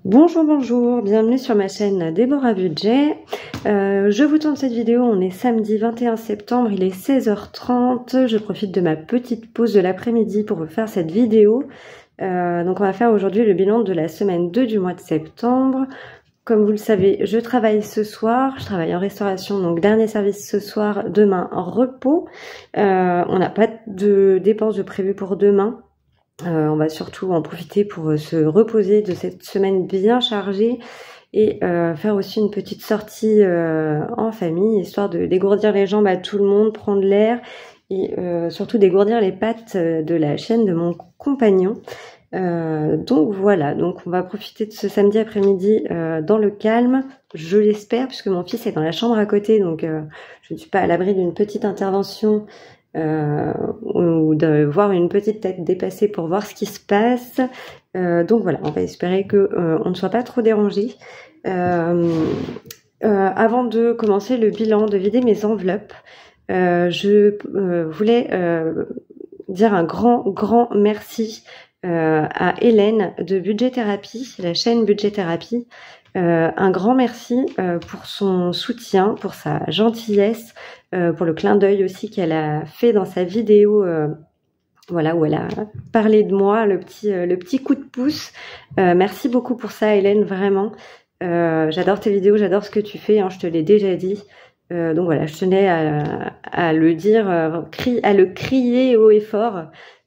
Bonjour, bonjour, bienvenue sur ma chaîne Déborah Budget. Je vous tourne cette vidéo, on est samedi 21 septembre, il est 16h30. Je profite de ma petite pause de l'après-midi pour vous faire cette vidéo. Donc on va faire aujourd'hui le bilan de la semaine 2 du mois de septembre. Comme vous le savez, je travaille ce soir, je travaille en restauration, donc dernier service ce soir, demain repos. On n'a pas de dépenses de prévues pour demain. On va surtout en profiter pour se reposer de cette semaine bien chargée et faire aussi une petite sortie en famille, histoire de dégourdir les jambes à tout le monde, prendre l'air et surtout dégourdir les pattes de la chaîne de mon compagnon. Donc voilà, donc on va profiter de ce samedi après-midi dans le calme, je l'espère, puisque mon fils est dans la chambre à côté, donc je ne suis pas à l'abri d'une petite intervention ou de voir une petite tête dépassée pour voir ce qui se passe. Donc voilà, on va espérer que on ne soit pas trop dérangé. Avant de commencer le bilan, de vider mes enveloppes, je voulais dire un grand merci à Hélène de Budget Thérapie, la chaîne Budget Thérapie. Un grand merci pour son soutien, pour sa gentillesse, pour le clin d'œil aussi qu'elle a fait dans sa vidéo, voilà, où elle a parlé de moi, le petit coup de pouce. Merci beaucoup pour ça, Hélène, vraiment. J'adore tes vidéos, j'adore ce que tu fais, hein, je te l'ai déjà dit. Donc voilà, je tenais à le dire, à le crier haut et fort.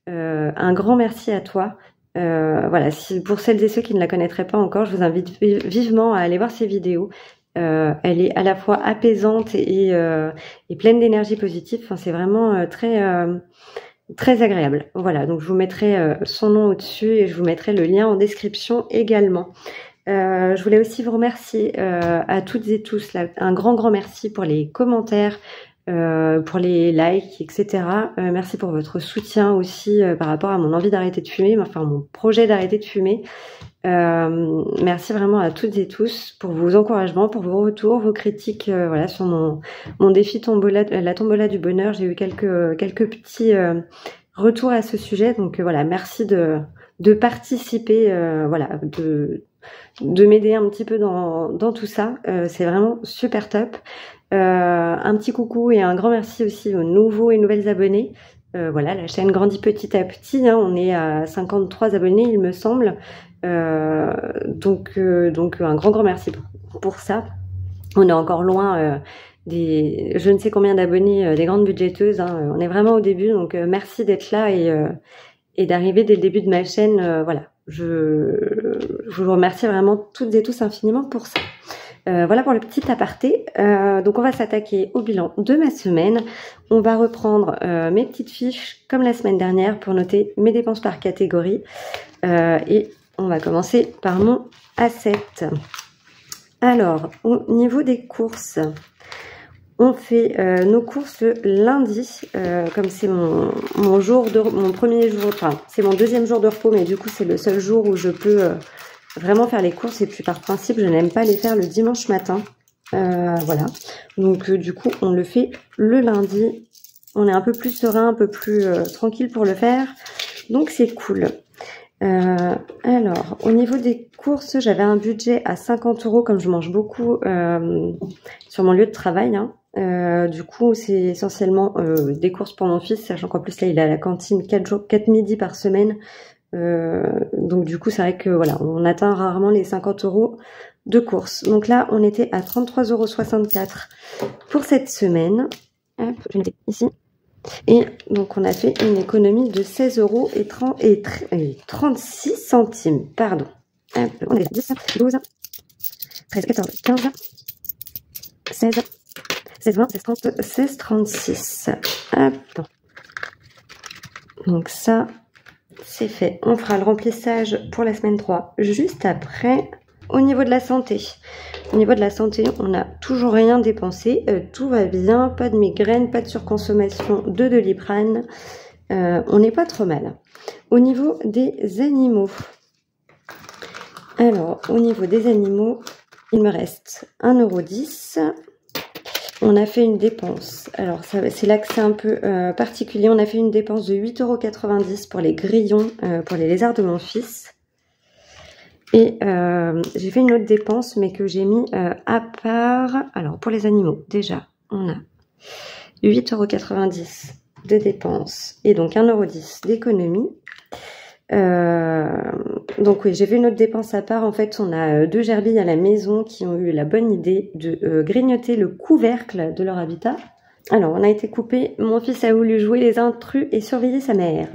Un grand merci à toi. Voilà, pour celles et ceux qui ne la connaîtraient pas encore, je vous invite vivement à aller voir ses vidéos. Elle est à la fois apaisante et pleine d'énergie positive. Enfin, c'est vraiment très agréable. Voilà, donc je vous mettrai son nom au-dessus et je vous mettrai le lien en description également. Je voulais aussi vous remercier à toutes et tous, là, un grand merci pour les commentaires, pour les likes, etc. Merci pour votre soutien aussi par rapport à mon envie d'arrêter de fumer, enfin mon projet d'arrêter de fumer. Merci vraiment à toutes et tous pour vos encouragements, pour vos retours, vos critiques, voilà, sur mon défi tombola, la tombola du bonheur. J'ai eu quelques petits retours à ce sujet, donc voilà, merci de participer, voilà, de m'aider un petit peu dans tout ça. C'est vraiment super top. Un petit coucou et un grand merci aussi aux nouveaux et nouvelles abonnés. Voilà, la chaîne grandit petit à petit, hein, on est à 53 abonnés il me semble. Donc un grand merci pour ça. On est encore loin des je ne sais combien d'abonnés des grandes budgéteuses, hein. On est vraiment au début, donc merci d'être là et d'arriver dès le début de ma chaîne. Voilà, je vous remercie vraiment toutes et tous infiniment pour ça. Voilà pour le petit aparté. Donc on va s'attaquer au bilan de ma semaine. On va reprendre mes petites fiches comme la semaine dernière pour noter mes dépenses par catégorie. Et on va commencer par mon asset. Alors, au niveau des courses, on fait nos courses le lundi, comme c'est mon premier jour, enfin c'est mon deuxième jour de repos, mais du coup c'est le seul jour où je peux vraiment faire les courses, et puis par principe je n'aime pas les faire le dimanche matin. Voilà, donc du coup on le fait le lundi. On est un peu plus serein, un peu plus tranquille pour le faire, donc c'est cool. Alors, au niveau des courses, j'avais un budget à 50 € comme je mange beaucoup sur mon lieu de travail, hein. Du coup, c'est essentiellement des courses pour mon fils, sachant qu'en plus là, il est à la cantine 4 midis par semaine. Donc du coup, c'est vrai que voilà, on atteint rarement les 50 € de courses. Donc là, on était à 33,64 € pour cette semaine. Hop, je vais noter ici. Et donc on a fait une économie de 16,36 €. Pardon. Hop, on est 10, 12, 13, 14, 15, 16, 16, 20, 16, 30, 16, 36. Hop. Donc ça, c'est fait. On fera le remplissage pour la semaine 3 juste après. Au niveau de la santé, on n'a toujours rien dépensé, tout va bien, pas de migraine, pas de surconsommation de Doliprane, on n'est pas trop mal. Au niveau des animaux, alors au niveau des animaux, il me reste 1,10 €. On a fait une dépense, alors c'est là que c'est un peu particulier, on a fait une dépense de 8,90 € pour les grillons, pour les lézards de mon fils. Et j'ai fait une autre dépense, mais que j'ai mis à part. Alors, pour les animaux, déjà, on a 8,90 € de dépenses et donc 1,10 € d'économie. Donc oui, j'ai fait une autre dépense à part. En fait, on a 2 gerbilles à la maison qui ont eu la bonne idée de grignoter le couvercle de leur habitat. Alors, on a été coupé. Mon fils a voulu jouer les intrus et surveiller sa mère.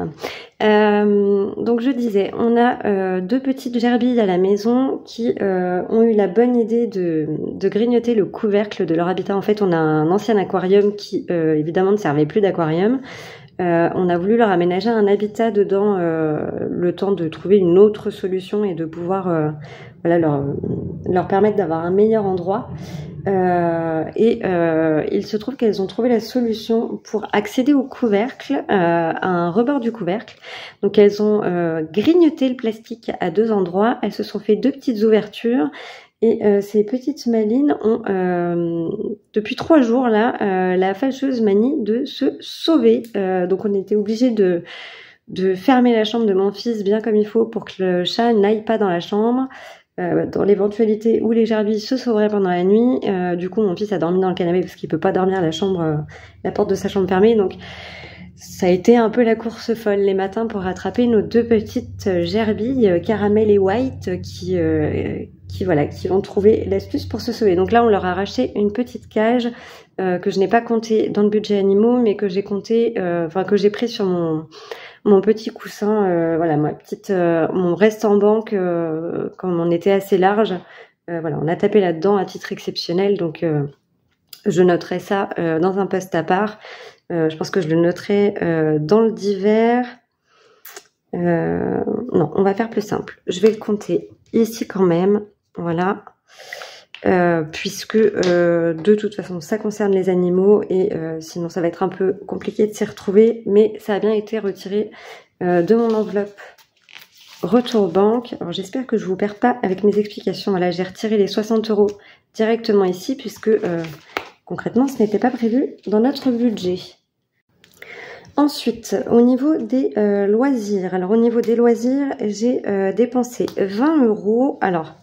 Donc, je disais, on a 2 petites gerbilles à la maison qui ont eu la bonne idée de grignoter le couvercle de leur habitat. En fait, on a un ancien aquarium qui, évidemment, ne servait plus d'aquarium. On a voulu leur aménager un habitat dedans, le temps de trouver une autre solution et de pouvoir voilà, leur permettre d'avoir un meilleur endroit. Il se trouve qu'elles ont trouvé la solution pour accéder au couvercle, à un rebord du couvercle. Donc elles ont grignoté le plastique à 2 endroits, elles se sont fait 2 petites ouvertures. Et ces petites malines ont, depuis 3 jours là, la fâcheuse manie de se sauver. Donc on était obligé de fermer la chambre de mon fils bien comme il faut pour que le chat n'aille pas dans la chambre. Dans l'éventualité où les gerbilles se sauveraient pendant la nuit, du coup mon fils a dormi dans le canapé parce qu'il peut pas dormir la porte de sa chambre fermée. Donc ça a été un peu la course folle les matins pour rattraper nos 2 petites gerbilles caramel et white qui ont trouvé l'astuce pour se sauver. Donc là on leur a racheté une petite cage que je n'ai pas compté dans le budget animaux, mais que j'ai compté, que j'ai pris sur mon petit coussin, voilà, mon reste en banque, comme on était assez large, voilà, on a tapé là-dedans à titre exceptionnel, donc je noterai ça dans un post à part. Je pense que je le noterai dans le divers. Non, on va faire plus simple. Je vais le compter ici quand même, voilà. Puisque de toute façon ça concerne les animaux et sinon ça va être un peu compliqué de s'y retrouver, mais ça a bien été retiré de mon enveloppe retour banque. Alors j'espère que je vous perds pas avec mes explications. Voilà, j'ai retiré les 60 € directement ici puisque concrètement ce n'était pas prévu dans notre budget. Ensuite, au niveau des loisirs. Alors au niveau des loisirs, j'ai dépensé 20 €. Alors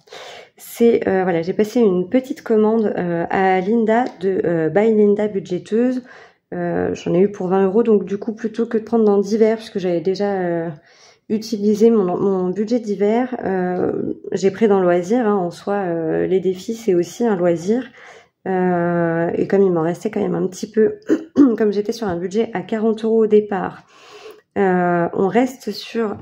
voilà, j'ai passé une petite commande à Linda de By Linda budgéteuse. J'en ai eu pour 20 €, donc du coup plutôt que de prendre dans divers, puisque j'avais déjà utilisé mon budget d'hiver, j'ai pris dans loisir. Hein, en soi, les défis c'est aussi un loisir. Et comme il m'en restait quand même un petit peu, comme j'étais sur un budget à 40 € au départ, on reste sur...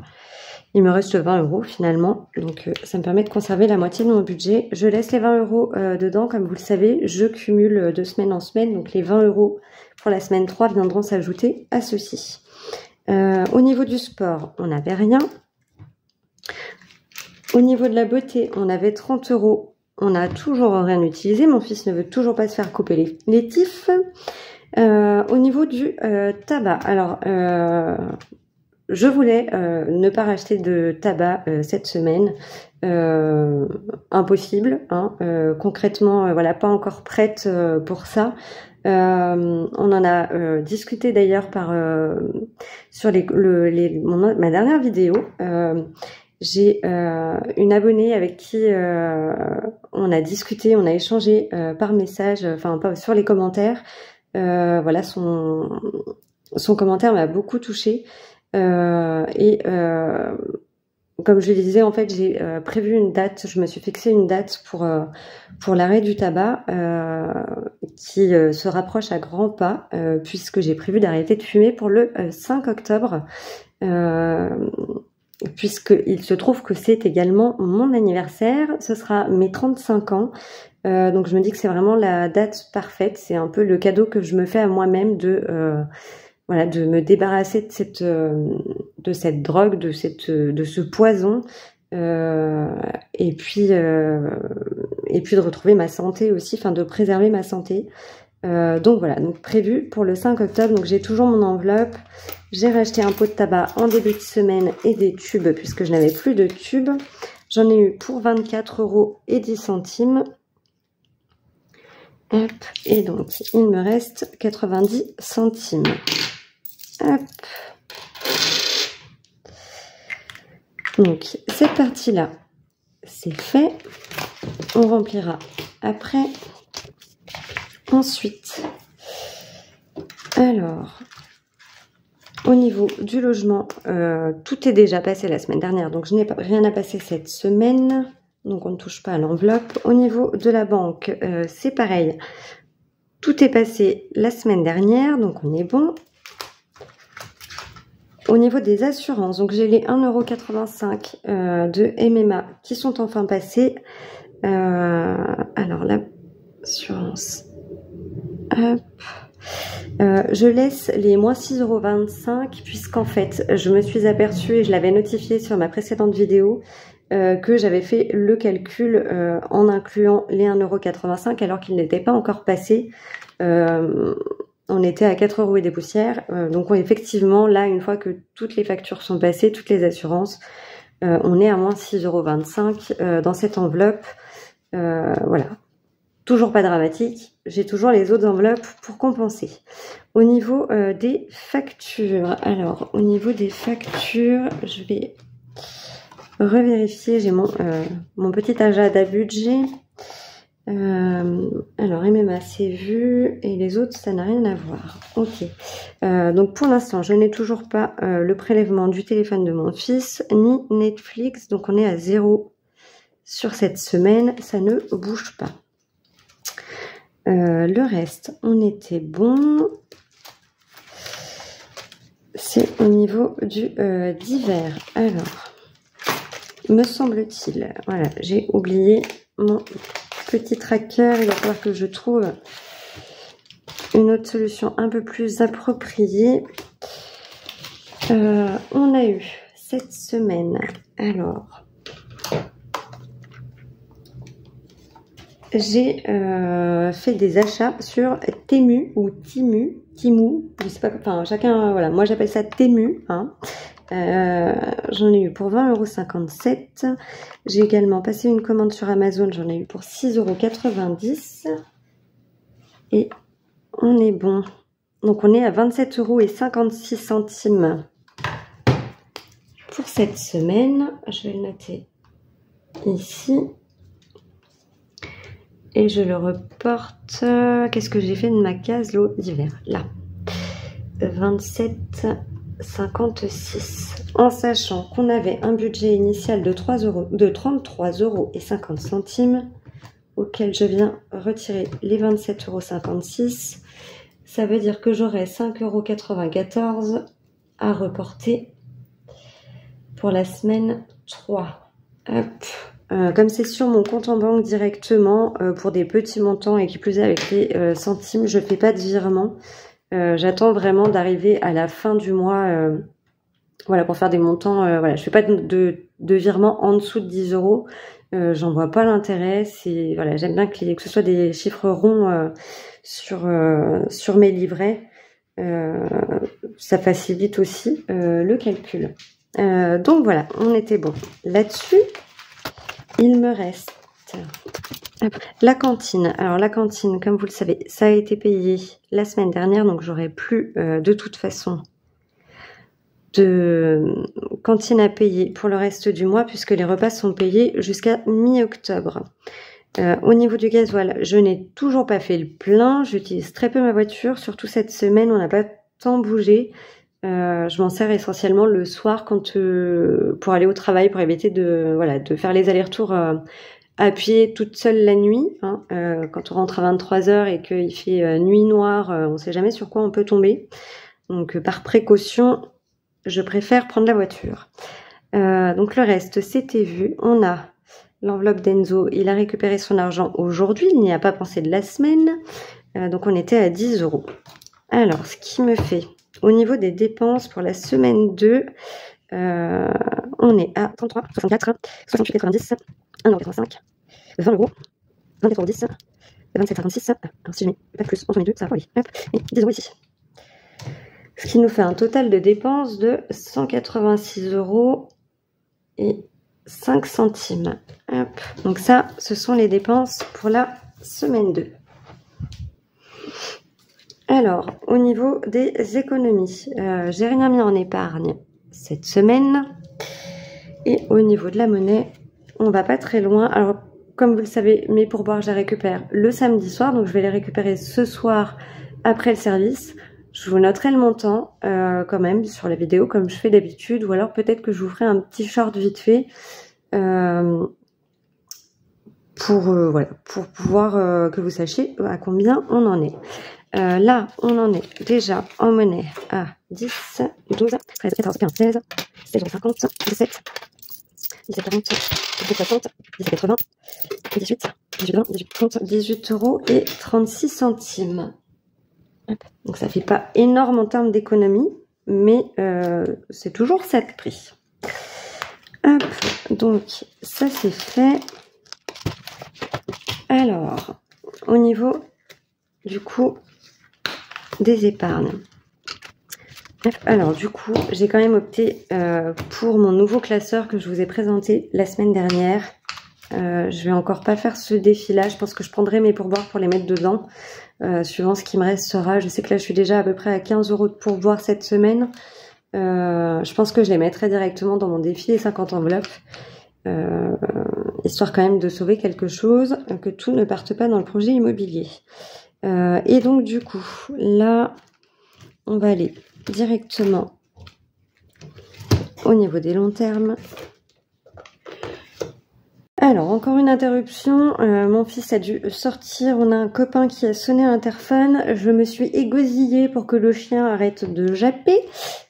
Il me reste 20 € finalement, donc ça me permet de conserver la moitié de mon budget. Je laisse les 20 € dedans, comme vous le savez, je cumule de semaine en semaine, donc les 20 € pour la semaine 3 viendront s'ajouter à ceci. Au niveau du sport, on n'avait rien. Au niveau de la beauté, on avait 30 €. On n'a toujours rien utilisé. Mon fils ne veut toujours pas se faire couper les tifs. Au niveau du tabac, alors je voulais ne pas racheter de tabac cette semaine. Impossible. Hein, concrètement, voilà, pas encore prête pour ça. On en a discuté d'ailleurs sur ma dernière vidéo. J'ai une abonnée avec qui on a discuté, on a échangé par message, enfin pas sur les commentaires. Voilà, son commentaire m'a beaucoup touchée. Comme je le disais, en fait, j'ai prévu une date, je me suis fixé une date pour l'arrêt du tabac qui se rapproche à grands pas, puisque j'ai prévu d'arrêter de fumer pour le 5 octobre. Puisqu'il se trouve que c'est également mon anniversaire, ce sera mes 35 ans, donc je me dis que c'est vraiment la date parfaite, c'est un peu le cadeau que je me fais à moi-même de me débarrasser de cette drogue, de ce poison, et puis de retrouver ma santé aussi, enfin de préserver ma santé. Donc voilà, donc prévu pour le 5 octobre, donc j'ai toujours mon enveloppe. J'ai racheté un pot de tabac en début de semaine et des tubes puisque je n'avais plus de tubes. J'en ai eu pour 24,10 €. Hop, et donc il me reste 90 centimes. Hop. Donc cette partie-là, c'est fait. On remplira après. Ensuite, alors, au niveau du logement, tout est déjà passé la semaine dernière, donc je n'ai rien à passer cette semaine, donc on ne touche pas à l'enveloppe. Au niveau de la banque, c'est pareil, tout est passé la semaine dernière, donc on est bon. Au niveau des assurances, donc j'ai les 1,85 € de MMA qui sont enfin passés. Alors l'assurance, hop. Je laisse les moins 6,25 € puisqu'en fait je me suis aperçue et je l'avais notifié sur ma précédente vidéo que j'avais fait le calcul en incluant les 1,85 € alors qu'ils n'étaient pas encore passés. On était à 4 € et des poussières. Donc effectivement là, une fois que toutes les factures sont passées, toutes les assurances, on est à moins 6,25 € dans cette enveloppe. Voilà. Toujours pas dramatique, j'ai toujours les autres enveloppes pour compenser. Au niveau des factures, alors au niveau des factures, je vais revérifier, j'ai mon petit agenda budget. Alors MMA c'est vu et les autres ça n'a rien à voir. Ok, donc pour l'instant je n'ai toujours pas le prélèvement du téléphone de mon fils ni Netflix, donc on est à 0 sur cette semaine, ça ne bouge pas. Le reste, on était bon. C'est au niveau du divers. Alors, me semble-t-il, voilà, j'ai oublié mon petit tracker. Il va falloir que je trouve une autre solution un peu plus appropriée. On a eu cette semaine, alors... J'ai fait des achats sur Temu ou Timu, je sais pas, enfin chacun, voilà, moi j'appelle ça Temu, hein. J'en ai eu pour 20,57 €. J'ai également passé une commande sur Amazon, j'en ai eu pour 6,90 € et on est bon. Donc on est à 27,56 € pour cette semaine. Je vais le noter ici. Et je le reporte. Qu'est-ce que j'ai fait de ma case l'eau d'hiver? Là. 27,56 €. En sachant qu'on avait un budget initial de 33,50 € auquel je viens retirer les 27,56 €. Ça veut dire que j'aurai 5,94 € à reporter pour la semaine 3. Hop. Comme c'est sur mon compte en banque directement, pour des petits montants et qui plus est avec les centimes, je fais pas de virement. J'attends vraiment d'arriver à la fin du mois, voilà, pour faire des montants. Voilà, je fais pas de virement en dessous de 10 €. J'en vois pas l'intérêt. C'est voilà, j'aime bien que ce soit des chiffres ronds sur mes livrets. Ça facilite aussi le calcul. Donc voilà, on était bon là-dessus. Il me reste la cantine. Alors la cantine, comme vous le savez, ça a été payé la semaine dernière, donc j'aurai plus de toute façon de cantine à payer pour le reste du mois puisque les repas sont payés jusqu'à mi-octobre. Au niveau du gasoil, je n'ai toujours pas fait le plein. J'utilise très peu ma voiture, surtout cette semaine, on n'a pas tant bougé. Je m'en sers essentiellement le soir quand pour aller au travail, pour éviter de faire les allers-retours à pied toute seule la nuit. Hein. Quand on rentre à 23 h et qu'il fait nuit noire, on ne sait jamais sur quoi on peut tomber. Donc par précaution, je préfère prendre la voiture. Donc le reste, c'était vu. On a l'enveloppe d'Enzo, il a récupéré son argent aujourd'hui, il n'y a pas pensé de la semaine. Donc on était à 10 €. Alors, ce qui me fait... Au niveau des dépenses pour la semaine 2, on est à 33, 64, 68, 90, 1,85 €, 20 €, 24,10 €, 27,56 €. Alors si je mets pas plus entre mes deux, ça va pas aller. Hop, et 10 € ici. Ce qui nous fait un total de dépenses de 186 € et 5 centimes. Hop. Donc ça, ce sont les dépenses pour la semaine 2. Alors, au niveau des économies, j'ai rien mis en épargne cette semaine. Et au niveau de la monnaie, on va pas très loin. Alors, comme vous le savez, mes pourboires, je les récupère le samedi soir. Donc, je vais les récupérer ce soir après le service. Je vous noterai le montant quand même sur la vidéo, comme je fais d'habitude. Ou alors, peut-être que je vous ferai un petit short vite fait voilà, pour pouvoir que vous sachiez à combien on en est. Là, on en est déjà en monnaie à 10, 12, 13, 14, 15, 16, 16,50 €, 17, 17,40, 17,60, 17,80, 18, 18,20, 18,30, 18 € et 36 centimes. Donc ça fait pas énorme en termes d'économie, mais c'est toujours ça le prix. Hop, donc ça c'est fait. Alors, au niveau du coup des épargnes. Alors du coup, j'ai quand même opté pour mon nouveau classeur que je vous ai présenté la semaine dernière. Je vais encore pas faire ce défi-là. Je pense que je prendrai mes pourboires pour les mettre dedans. Suivant ce qui me restera. Je sais que là, je suis déjà à peu près à 15 € de pourboire cette semaine. Je pense que je les mettrai directement dans mon défi les 50 enveloppes. Histoire quand même de sauver quelque chose, que tout ne parte pas dans le projet immobilier. Et donc du coup, là, on va aller directement au niveau des longs termes. Alors, encore une interruption. Mon fils a dû sortir. On a un copain qui a sonné à l'interphone. Je me suis égosillée pour que le chien arrête de japper.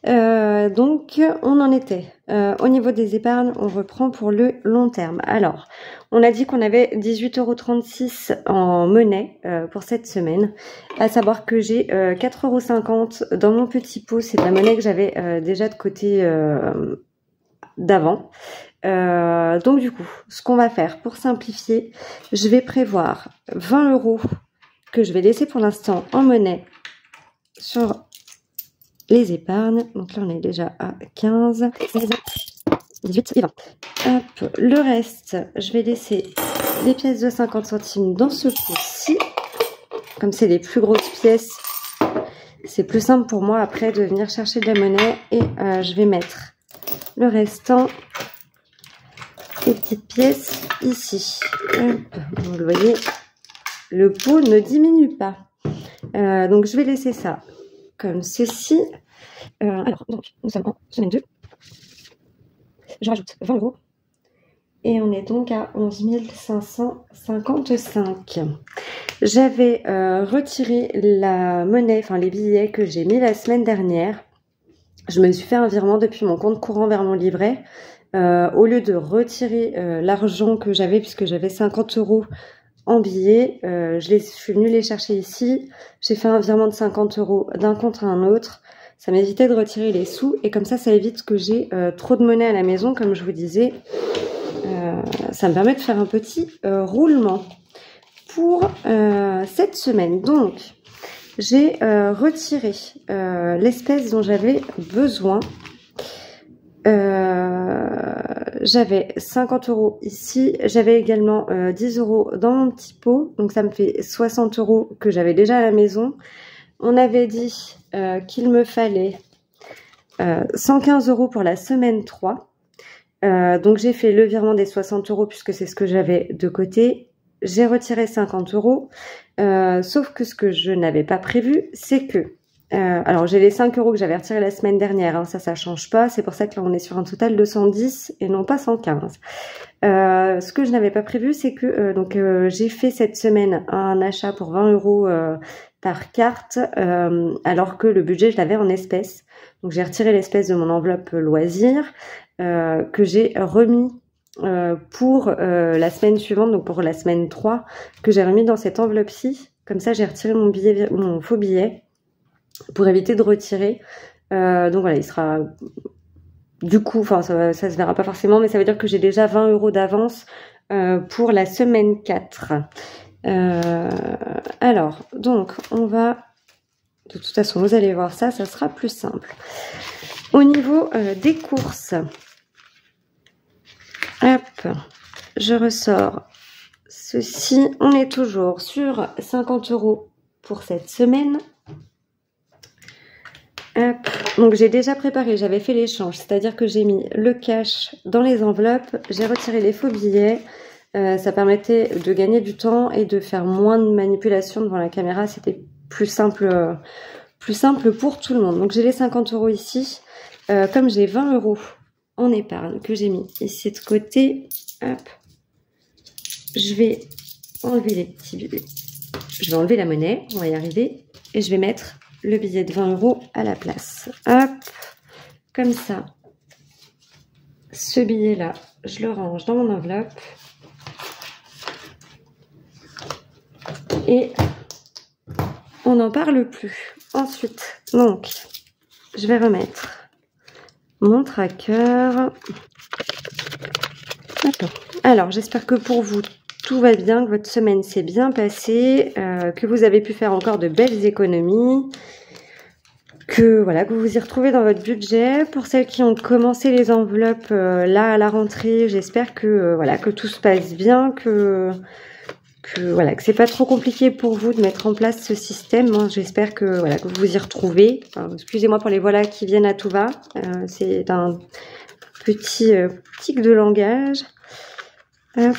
Donc, on en était. Au niveau des épargnes, on reprend pour le long terme. Alors, on a dit qu'on avait 18,36 € en monnaie pour cette semaine. À savoir que j'ai 4,50 € dans mon petit pot. C'est de la monnaie que j'avais déjà de côté d'avant. Donc du coup, ce qu'on va faire pour simplifier, je vais prévoir 20 € que je vais laisser pour l'instant en monnaie sur les épargnes. Donc là, on est déjà à 15, 16, 18 et 20. Hop, le reste, je vais laisser des pièces de 50 centimes dans ce pot-ci. Comme c'est les plus grosses pièces, c'est plus simple pour moi après de venir chercher de la monnaie. Et je vais mettre le restant des petites pièces ici. Hop, vous le voyez, le pot ne diminue pas. Donc je vais laisser ça comme ceci. Alors, donc, nous sommes en semaine 2. Je rajoute 20 €. Et on est donc à 11 555. J'avais retiré la monnaie, enfin les billets que j'ai mis la semaine dernière. Je me suis fait un virement depuis mon compte courant vers mon livret. Au lieu de retirer l'argent que j'avais, puisque j'avais 50 € en billets, je suis venue les chercher ici. J'ai fait un virement de 50 € d'un compte à un autre. Ça m'évitait de retirer les sous et comme ça évite que j'ai trop de monnaie à la maison, comme je vous disais. Ça me permet de faire un petit roulement pour cette semaine. Donc, j'ai retiré l'espèce dont j'avais besoin. J'avais 50 € ici, j'avais également 10 € dans mon petit pot, donc ça me fait 60 € que j'avais déjà à la maison. On avait dit qu'il me fallait 115 € pour la semaine 3. Donc j'ai fait le virement des 60 € puisque c'est ce que j'avais de côté. J'ai retiré 50 €, sauf que ce que je n'avais pas prévu, c'est que alors j'ai les 5 € que j'avais retirés la semaine dernière, hein, ça change pas, c'est pour ça que là on est sur un total de 110 et non pas 115. Ce que je n'avais pas prévu, c'est que j'ai fait cette semaine un achat pour 20 € par carte, alors que le budget je l'avais en espèces. Donc j'ai retiré l'espèce de mon enveloppe loisir que j'ai remis pour la semaine suivante, donc pour la semaine 3, que j'ai remis dans cette enveloppe-ci. Comme ça j'ai retiré mon faux billet pour éviter de retirer. Donc voilà, il sera du coup, enfin ça se verra pas forcément, mais ça veut dire que j'ai déjà 20 € d'avance pour la semaine 4. Alors, donc on va, de toute façon vous allez voir ça sera plus simple. Au niveau des courses, hop, je ressors ceci. On est toujours sur 50 € pour cette semaine. Hop. Donc j'ai déjà préparé, j'avais fait l'échange, c'est-à-dire que j'ai mis le cash dans les enveloppes, j'ai retiré les faux billets, ça permettait de gagner du temps et de faire moins de manipulation devant la caméra, c'était plus simple pour tout le monde. Donc j'ai les 50 € ici, comme j'ai 20 € en épargne que j'ai mis ici de côté, hop, je vais enlever les petits billets, je vais enlever la monnaie, on va y arriver, et je vais mettre le billet de 20 € à la place. Hop, comme ça. Ce billet-là, je le range dans mon enveloppe. Et on n'en parle plus. Ensuite, donc, je vais remettre mon tracker. D'accord. Alors, j'espère que pour vous, tout va bien, que votre semaine s'est bien passée, que vous avez pu faire encore de belles économies, que voilà, que vous vous y retrouvez dans votre budget. Pour celles qui ont commencé les enveloppes là à la rentrée, j'espère que voilà, que tout se passe bien, que voilà, que c'est pas trop compliqué pour vous de mettre en place ce système. Moi, j'espère que voilà, que vous vous y retrouvez. Enfin, excusez-moi pour les voilà qui viennent à tout va. C'est un petit tic de langage. Hop.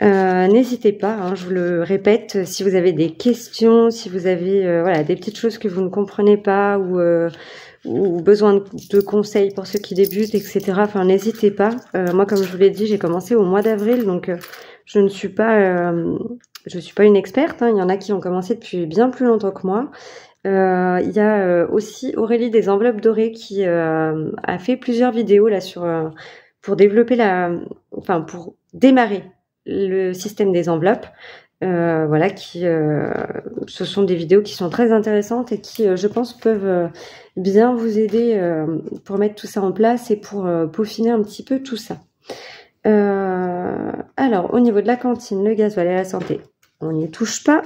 N'hésitez pas, hein, je vous le répète, si vous avez des questions, si vous avez voilà, des petites choses que vous ne comprenez pas ou besoin de conseils pour ceux qui débutent, etc. Enfin, n'hésitez pas. Moi, comme je vous l'ai dit, j'ai commencé au mois d'avril, donc je ne suis pas une experte. Hein. Il y en a qui ont commencé depuis bien plus longtemps que moi. Il y a aussi Aurélie des enveloppes dorées qui a fait plusieurs vidéos là sur pour développer pour démarrer le système des enveloppes. Voilà, ce sont des vidéos qui sont très intéressantes et qui, je pense, peuvent bien vous aider pour mettre tout ça en place et pour peaufiner un petit peu tout ça. Alors, au niveau de la cantine, le gasoil et la santé, on n'y touche pas.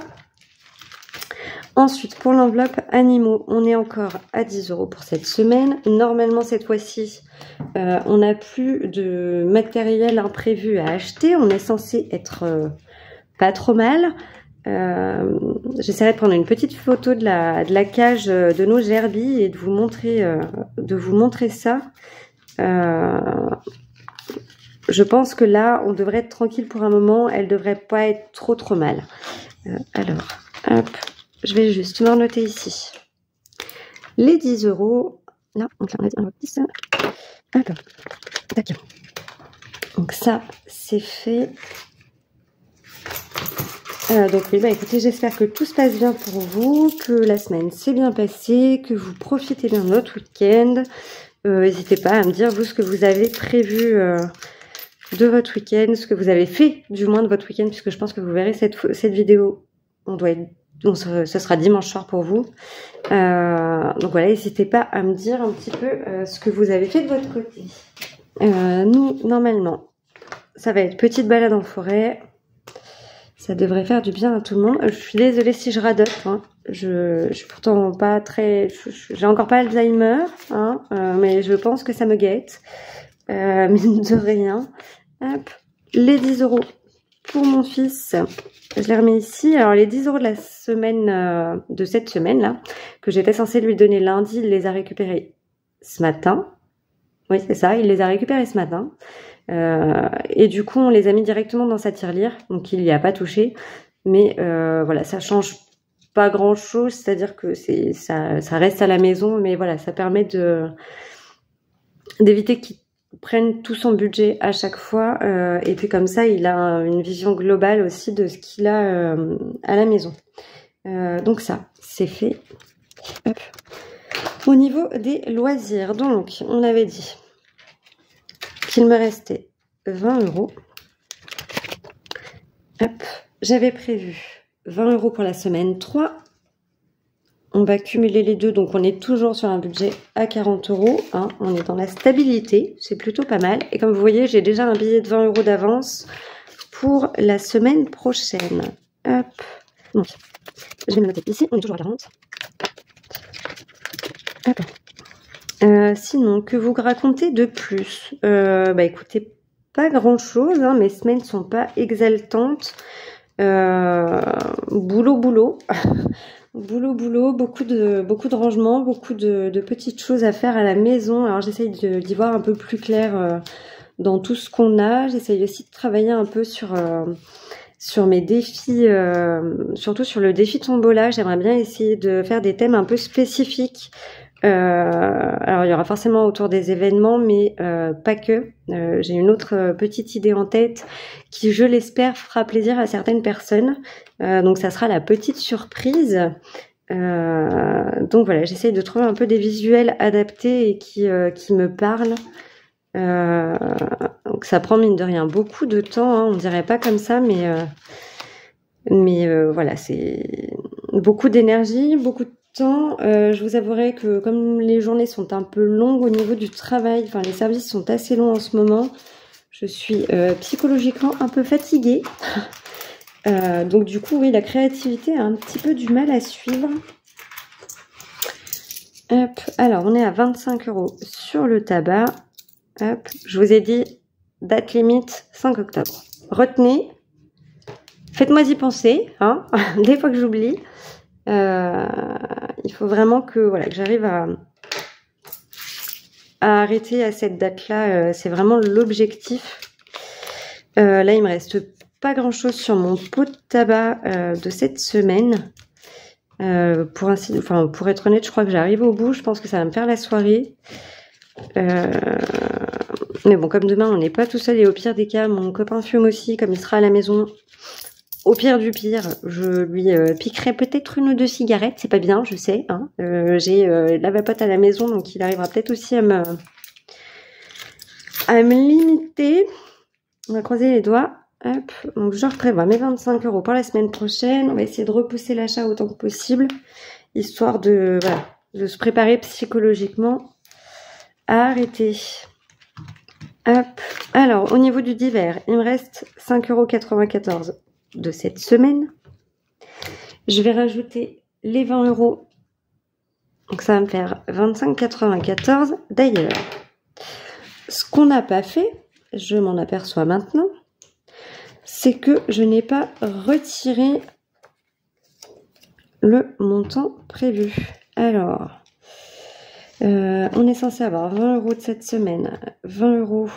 Ensuite, pour l'enveloppe animaux, on est encore à 10 € pour cette semaine. Normalement, cette fois-ci, on n'a plus de matériel imprévu à acheter. On est censé être pas trop mal. J'essaierai de prendre une petite photo de la cage de nos gerbilles et de vous montrer ça. Je pense que là, on devrait être tranquille pour un moment. Elle devrait pas être trop mal. Alors, hop. Je vais juste me noter ici. Les 10 €. Là, donc là, on a dit 10. D'accord. D'accord. Donc ça, c'est fait. Donc oui, bah écoutez, j'espère que tout se passe bien pour vous, que la semaine s'est bien passée, que vous profitez bien de votre week-end. N'hésitez pas à me dire, vous, ce que vous avez prévu de votre week-end, ce que vous avez fait, du moins, de votre week-end, puisque je pense que vous verrez cette vidéo. Donc, ce sera dimanche soir pour vous. Donc voilà, n'hésitez pas à me dire un petit peu ce que vous avez fait de votre côté. Nous, normalement, ça va être petite balade en forêt. Ça devrait faire du bien à tout le monde. Je suis désolée si je radote. Hein. Je suis pourtant pas très... J'ai encore pas Alzheimer, hein, mais je pense que ça me guette. Mine de rien. Hop. Les 10 € pour mon fils. Je les remets ici. Alors, les 10 € de la semaine, de cette semaine-là, que j'étais censée lui donner lundi, il les a récupérés ce matin. Oui, c'est ça, il les a récupérés ce matin. Et du coup, on les a mis directement dans sa tirelire, donc il n'y a pas touché. Mais voilà, ça change pas grand-chose, c'est-à-dire que ça reste à la maison, mais voilà, ça permet d'éviter qu'il prenne tout son budget à chaque fois et puis comme ça il a une vision globale aussi de ce qu'il a à la maison. Donc ça c'est fait. Hop. Au niveau des loisirs, donc on avait dit qu'il me restait 20 €. Hop. J'avais prévu 20 € pour la semaine 3. On va cumuler les deux, donc on est toujours sur un budget à 40 €. Hein. On est dans la stabilité, c'est plutôt pas mal. Et comme vous voyez, j'ai déjà un billet de 20 € d'avance pour la semaine prochaine. Hop. Donc, je vais me noter ici, on est toujours à 40. Hop. Sinon, que vous racontez de plus? Bah écoutez, pas grand-chose. Hein. Mes semaines sont pas exaltantes. Boulot. boulot, beaucoup de rangements, beaucoup de petites choses à faire à la maison. Alors j'essaye d'y voir un peu plus clair dans tout ce qu'on a. J'essaye aussi de travailler un peu sur mes défis, surtout sur le défi tombola. J'aimerais bien essayer de faire des thèmes un peu spécifiques. Alors il y aura forcément autour des événements, mais pas que. J'ai une autre petite idée en tête qui, je l'espère, fera plaisir à certaines personnes. Donc ça sera la petite surprise. Donc voilà, j'essaye de trouver un peu des visuels adaptés et qui me parlent. Donc ça prend mine de rien beaucoup de temps, hein, on dirait pas comme ça, mais voilà, c'est beaucoup d'énergie, beaucoup de temps. Je vous avouerai que comme les journées sont un peu longues au niveau du travail, enfin les services sont assez longs en ce moment, je suis psychologiquement un peu fatiguée. Donc du coup, oui, la créativité a un petit peu du mal à suivre. Hop, alors on est à 25 € sur le tabac. Hop, je vous ai dit, date limite 5 octobre. Retenez, faites-moi y penser, hein, des fois que j'oublie. Il faut vraiment que, voilà, que j'arrive à arrêter à cette date-là. C'est vraiment l'objectif. Là, il me reste pas grand-chose sur mon pot de tabac de cette semaine. Pour être honnête, je crois que j'arrive au bout. Je pense que ça va me faire la soirée. Mais bon, comme demain on n'est pas tout seul et au pire des cas mon copain fume aussi, comme il sera à la maison, au pire du pire je lui piquerai peut-être une ou deux cigarettes, c'est pas bien, je sais, hein. J'ai la vapote à la maison, donc il arrivera peut-être aussi à me limiter. On va croiser les doigts. Hop, donc je reprévois mes 25 € pour la semaine prochaine. On va essayer de repousser l'achat autant que possible, histoire de, voilà, de se préparer psychologiquement à arrêter. Hop. Alors, au niveau du divers, il me reste 5,94 € de cette semaine. Je vais rajouter les 20 €. Donc, ça va me faire 25,94 €. D'ailleurs, ce qu'on n'a pas fait, je m'en aperçois maintenant, c'est que je n'ai pas retiré le montant prévu. Alors, on est censé avoir 20 € de cette semaine, 20 €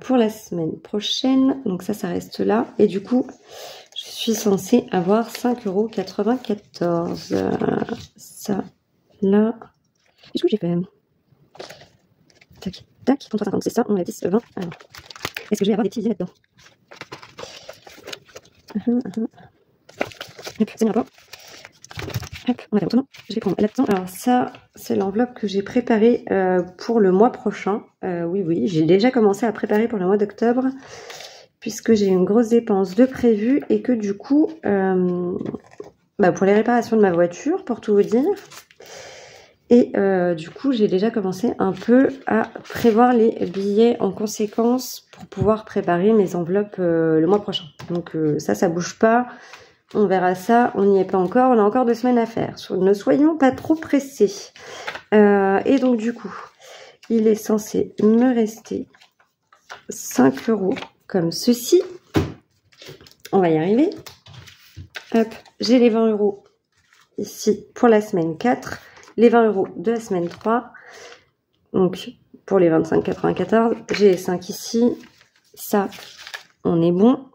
pour la semaine prochaine, donc ça reste là, et du coup je suis censée avoir 5,94 €. Ça là, qu'est-ce que j'ai fait? Tac, tac, 33,50, c'est ça, on a 10, 20. Alors, est-ce que je vais avoir des petits billets là-dedans? C'est bien. Hop, on va faire autrement. Je vais prendre là-dedans. Alors ça, c'est l'enveloppe que j'ai préparée pour le mois prochain. Oui, j'ai déjà commencé à préparer pour le mois d'octobre, puisque j'ai une grosse dépense de prévu et que du coup, pour les réparations de ma voiture, pour tout vous dire. Et du coup, j'ai déjà commencé un peu à prévoir les billets en conséquence pour pouvoir préparer mes enveloppes le mois prochain. Donc ça bouge pas. On verra ça, on n'y est pas encore, on a encore 2 semaines à faire. Ne soyons pas trop pressés. Et donc du coup, il est censé me rester 5 € comme ceci. On va y arriver. Hop, j'ai les 20 € ici pour la semaine 4, les 20 € de la semaine 3. Donc pour les 25,94, j'ai les 5 ici. Ça, on est bon.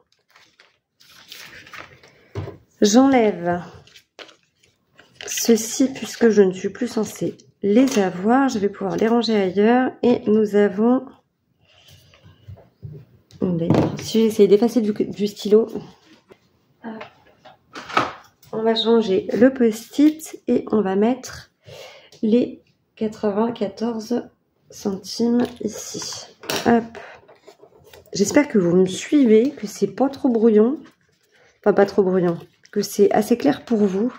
J'enlève ceci puisque je ne suis plus censée les avoir. Je vais pouvoir les ranger ailleurs. Et nous avons... D'ailleurs, si j'essaie d'effacer du stylo, on va changer le post-it et on va mettre les 94 centimes ici. Hop. J'espère que vous me suivez, que c'est pas trop brouillon. Enfin, pas trop brouillon. Que c'est assez clair pour vous.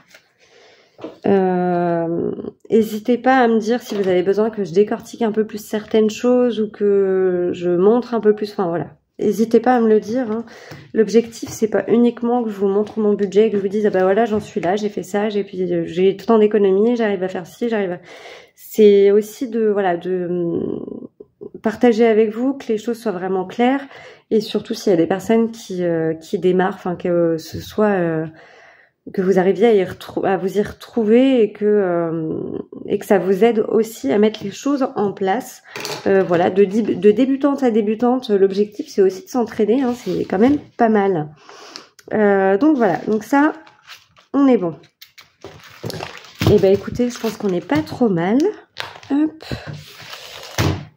N'hésitez pas à me dire si vous avez besoin que je décortique un peu plus certaines choses ou que je montre un peu plus. Enfin voilà, n'hésitez pas à me le dire, hein. L'objectif c'est pas uniquement que je vous montre mon budget, que je vous dise ah bah voilà j'en suis là, j'ai fait ça, j'ai tout en économie, j'arrive à faire ci, c'est aussi de partager avec vous, que les choses soient vraiment claires, et surtout s'il y a des personnes qui démarrent, enfin que ce soit vous arriviez à vous y retrouver et que ça vous aide aussi à mettre les choses en place. Voilà, de débutante à débutante, l'objectif c'est aussi de s'entraider, hein, c'est quand même pas mal. Donc voilà, donc ça, on est bon. Et ben écoutez, je pense qu'on n'est pas trop mal. Hop.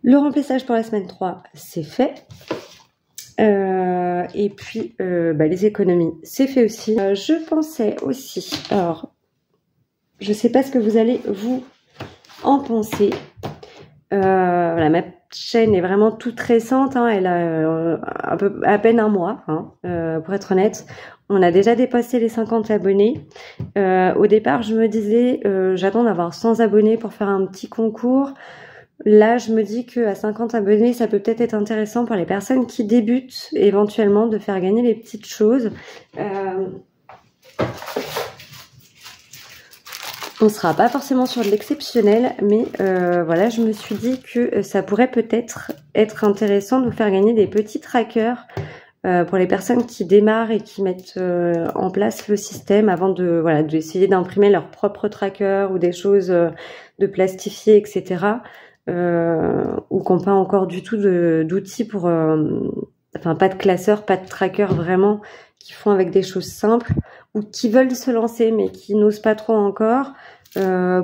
Le remplissage pour la semaine 3, c'est fait. Et puis les économies, c'est fait aussi. Je pensais aussi, alors je sais pas ce que vous allez vous en penser. Voilà, ma chaîne est vraiment toute récente, hein, elle a à peine un mois, hein, pour être honnête. On a déjà dépassé les 50 abonnés. Au départ, je me disais, j'attends d'avoir 100 abonnés pour faire un petit concours. Là, je me dis qu'à 50 abonnés, ça peut peut-être être intéressant pour les personnes qui débutent, éventuellement, de faire gagner les petites choses. On ne sera pas forcément sur de l'exceptionnel, mais voilà, je me suis dit que ça pourrait peut-être être intéressant de vous faire gagner des petits trackers pour les personnes qui démarrent et qui mettent en place le système avant d'essayer d'imprimer leur propre tracker ou des choses de plastifier, etc. Ou qui n'ont pas encore du tout d'outils pour... enfin, pas de classeur, pas de tracker vraiment, qui font avec des choses simples, ou qui veulent se lancer mais qui n'osent pas trop encore.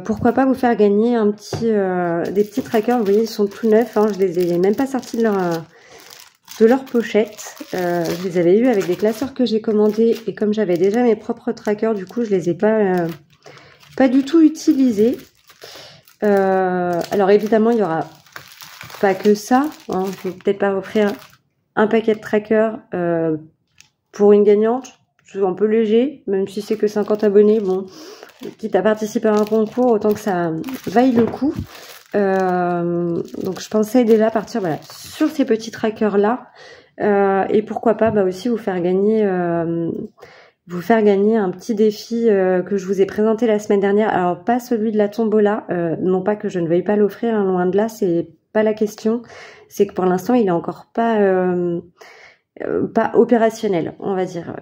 Pourquoi pas vous faire gagner des petits trackers. Vous voyez, ils sont tout neufs, hein, je les ai même pas sortis de leur pochette. Je les avais eu avec des classeurs que j'ai commandés, et comme j'avais déjà mes propres trackers, du coup je les ai pas du tout utilisés. Alors évidemment, il y aura pas que ça, hein. Je vais peut-être pas offrir un paquet de trackers pour une gagnante. C'est un peu léger, même si c'est que 50 abonnés. Bon, quitte à participer à un concours, autant que ça vaille le coup. Donc je pensais déjà partir sur ces petits trackers là, et pourquoi pas aussi vous faire gagner un petit défi que je vous ai présenté la semaine dernière. Alors pas celui de la tombola, non pas que je ne veuille pas l'offrir, hein, loin de là, c'est pas la question. C'est que pour l'instant il est encore pas opérationnel, on va dire.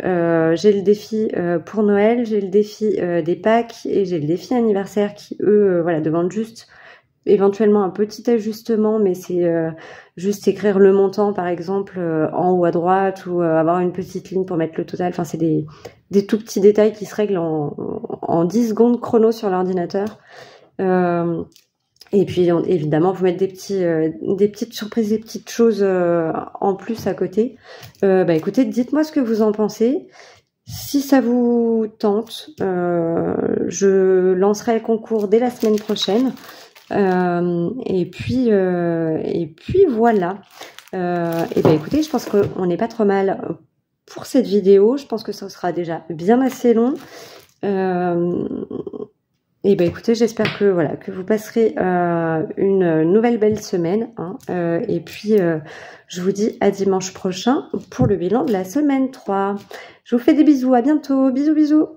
J'ai le défi pour Noël, j'ai le défi des Pâques et j'ai le défi anniversaire qui eux demandent juste éventuellement un petit ajustement, mais c'est juste écrire le montant par exemple en haut à droite, ou avoir une petite ligne pour mettre le total. Enfin, c'est des tout petits détails qui se règlent en 10 secondes chrono sur l'ordinateur. Et puis évidemment vous mettre des petites surprises, des petites choses en plus à côté. Écoutez, dites-moi ce que vous en pensez. Si ça vous tente, je lancerai le concours dès la semaine prochaine. Et puis voilà. Écoutez, je pense qu'on n'est pas trop mal pour cette vidéo. Je pense que ça sera déjà bien assez long. Écoutez, j'espère que vous passerez une nouvelle belle semaine, hein. Et puis je vous dis à dimanche prochain pour le bilan de la semaine 3. Je vous fais des bisous, à bientôt, bisous bisous.